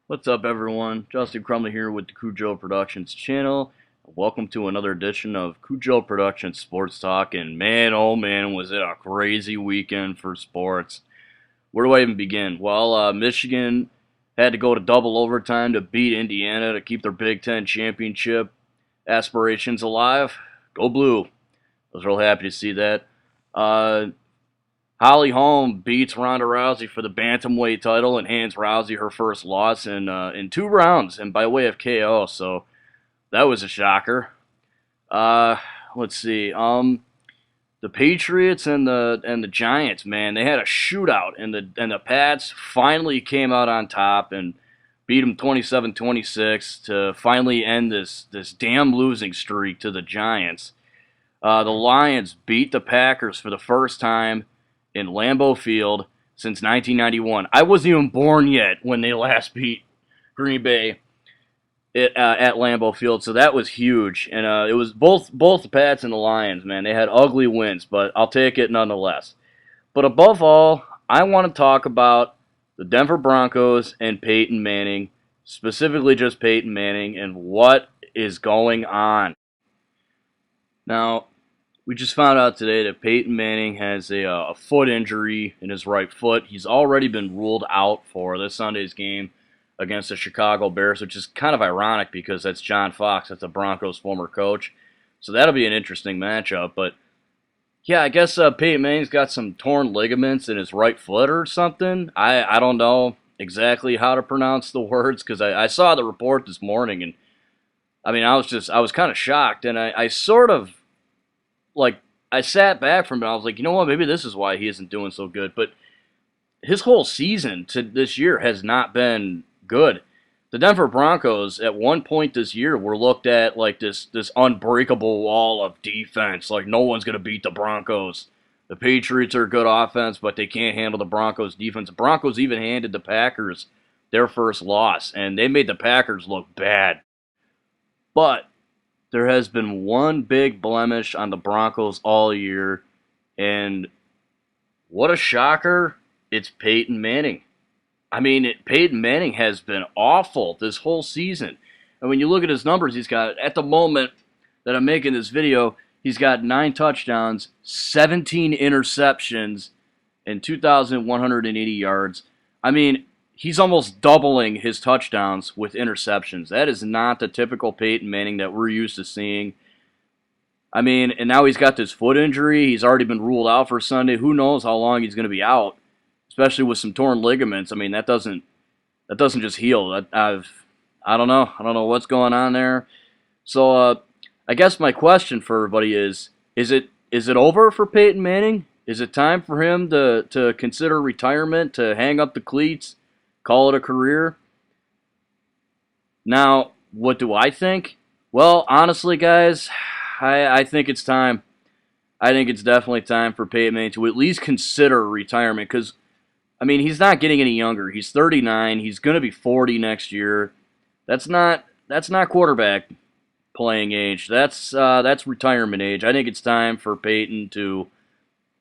What's up, everyone? Justin Crumley here with the Cujo Productions channel. Welcome to another edition of Cujo Productions Sports Talk. And man, oh man, was it a crazy weekend for sports. Where do I even begin? Well, Michigan had to go to double overtime to beat Indiana to keep their Big Ten championship aspirations alive. Go Blue. I was real happy to see that. Uh, Holly Holm beats Ronda Rousey for the bantamweight title and hands Rousey her first loss in 2 rounds and by way of KO. So that was a shocker. Uh, let's see. The Patriots and the Giants, man, they had a shootout, and the Pats finally came out on top and beat them 27-26 to finally end this damn losing streak to the Giants. The Lions beat the Packers for the first time in Lambeau Field since 1991. I wasn't even born yet when they last beat Green Bay at Lambeau Field, so that was huge. And it was both the Pats and the Lions, man. They had ugly wins, but I'll take it nonetheless. But above all, I want to talk about the Denver Broncos and Peyton Manning, specifically just Peyton Manning, and what is going on. Now, we just found out today that Peyton Manning has a foot injury in his right foot. He's already been ruled out for this Sunday's game against the Chicago Bears, which is kind of ironic because that's John Fox, that's the Broncos' former coach. So that'll be an interesting matchup. But yeah, I guess Peyton Manning's got some torn ligaments in his right foot or something. I don't know exactly how to pronounce the words because I saw the report this morning, and I mean I was kind of shocked, and I sort of I sat back from it. I was like, you know what? Maybe this is why he isn't doing so good. But his whole season to this year has not been good. The Denver Broncos at one point this year were looked at like this unbreakable wall of defense. Like no one's gonna beat the Broncos. The Patriots are a good offense, but they can't handle the Broncos defense. The Broncos even handed the Packers their first loss, and they made the Packers look bad. But there has been one big blemish on the Broncos all year, and what a shocker, it's Peyton Manning. I mean, Peyton Manning has been awful this whole season. And when you look at his numbers, he's got, at the moment that I'm making this video, he's got 9 touchdowns, 17 interceptions, and 2,180 yards. I mean, he's almost doubling his touchdowns with interceptions. That is not the typical Peyton Manning that we're used to seeing. I mean, and now he's got this foot injury. He's already been ruled out for Sunday. Who knows how long he's going to be out, especially with some torn ligaments. I mean, that doesn't just heal. I don't know. I don't know what's going on there. So I guess my question for everybody is it over for Peyton Manning? Is it time for him to consider retirement, to hang up the cleats, call it a career? Now, what do I think? Well, honestly, guys, I think it's time. I think it's definitely time for Peyton Manning to at least consider retirement because, I mean, he's not getting any younger. He's 39. He's going to be 40 next year. That's not quarterback playing age. That's retirement age. I think it's time for Peyton to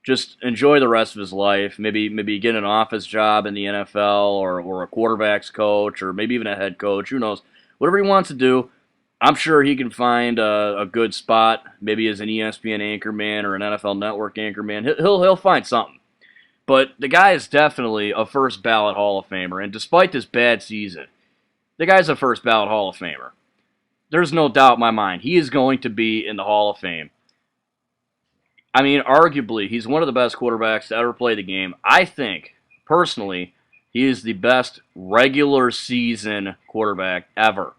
just enjoy the rest of his life. Maybe get an office job in the NFL or a quarterback's coach or maybe even a head coach. Who knows? Whatever he wants to do, I'm sure he can find a good spot. Maybe as an ESPN anchorman or an NFL Network anchorman. He'll find something. But the guy is definitely a first ballot Hall of Famer. And despite this bad season, the guy's a first ballot Hall of Famer. There's no doubt in my mind. He is going to be in the Hall of Fame. I mean, arguably, he's one of the best quarterbacks to ever play the game. I think, personally, he is the best regular season quarterback ever.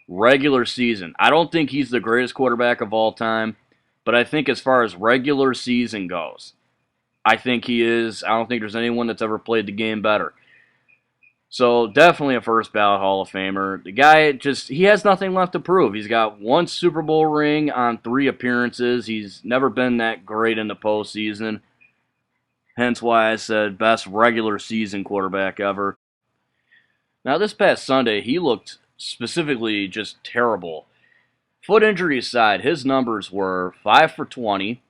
Regular season. I don't think he's the greatest quarterback of all time, but I think as far as regular season goes, I think he is. I don't think there's anyone that's ever played the game better. So definitely a first ballot Hall of Famer. The guy he has nothing left to prove. He's got 1 Super Bowl ring on 3 appearances. He's never been that great in the postseason. Hence why I said best regular season quarterback ever. Now this past Sunday, he looked specifically just terrible. Foot injury aside, his numbers were 5 for 20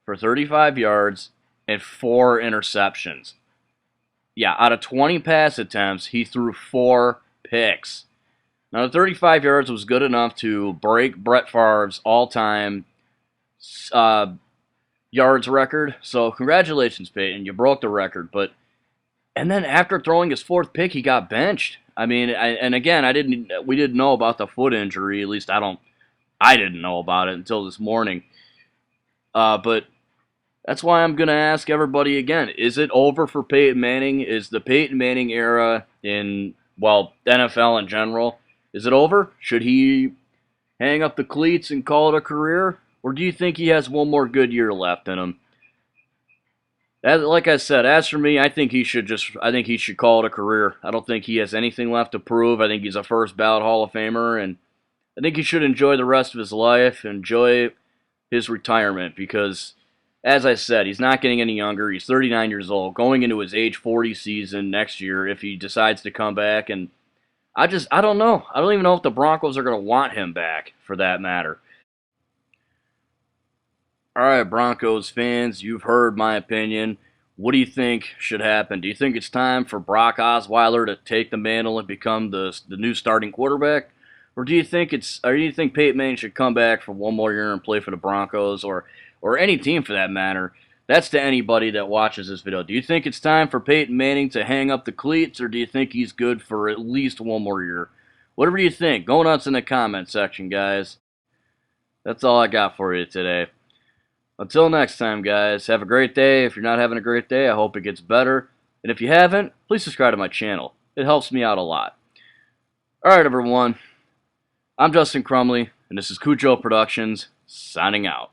for 35 yards and 4 interceptions. Yeah, out of 20 pass attempts, he threw 4 picks. Now, the 35 yards was good enough to break Brett Favre's all-time uh, yards record. So, congratulations, Peyton. You broke the record. And then after throwing his fourth pick, he got benched. I mean, we didn't know about the foot injury. At least I didn't know about it until this morning. But that's why I'm going to ask everybody again. Is it over for Peyton Manning? Is the Peyton Manning era in, NFL in general, is it over? Should he hang up the cleats and call it a career? Or do you think he has one more good year left in him? Like I said, as for me, I think he should call it a career. I don't think he has anything left to prove. I think he's a first ballot Hall of Famer, and I think he should enjoy the rest of his life, enjoy his retirement, because, as I said, he's not getting any younger. He's 39 years old, going into his age 40 season next year if he decides to come back, and I don't know. I don't even know if the Broncos are going to want him back, for that matter. All right, Broncos fans, you've heard my opinion. What do you think should happen? Do you think it's time for Brock Osweiler to take the mantle and become the new starting quarterback? Or do you think Peyton Manning should come back for one more year and play for the Broncos or any team for that matter? That's to anybody that watches this video. Do you think it's time for Peyton Manning to hang up the cleats, or do you think he's good for at least one more year? Whatever you think, go nuts in the comment section, guys. That's all I got for you today. Until next time, guys, have a great day. If you're not having a great day, I hope it gets better. And if you haven't, please subscribe to my channel. It helps me out a lot. Alright, everyone. I'm Justin Crumley, and this is Cujo Productions, signing out.